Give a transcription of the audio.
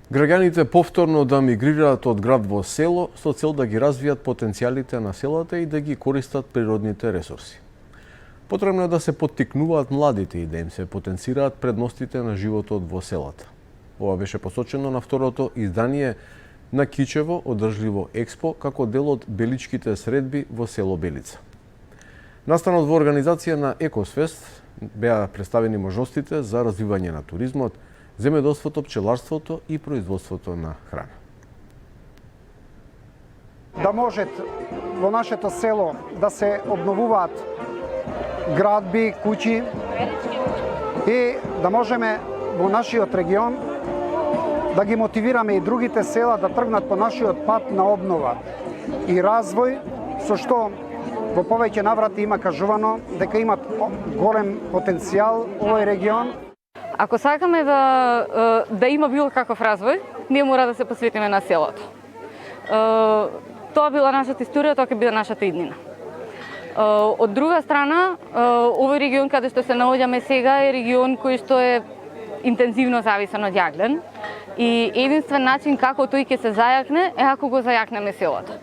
Граѓаните повторно да мигрираат од град во село со цел да ги развијат потенцијалите на селата и да ги користат природните ресурси. Потребно е да се поттикнуваат младите и да им се потенцираат предностите на животот во селата. Ова беше посочено на второто издание на Кичево одржливо експо како дел од Беличките средби во село Белица. Настанот во организација на Екосвест беа представени можностите за развивање на туризмот, земјоделството, пчеларството и производството на храна. Да можат во нашето село да се обновуваат градби, куќи и да можеме во нашиот регион да ги мотивираме и другите села да тргнат по нашиот пат на обнова и развој, со што во повеќе наврати има кажувано дека имат голем потенцијал овој регион. Ако сакаме да има било каков развој, ние мора да се посветиме на селото. Тоа била нашата историја, тоа ќе биде нашата иднина. Од друга страна, овој регион каде што се наоѓаме сега е регион кој што е интензивно зависен од јаглен и единствен начин како тој ќе се зајакне е ако го зајакнеме селото.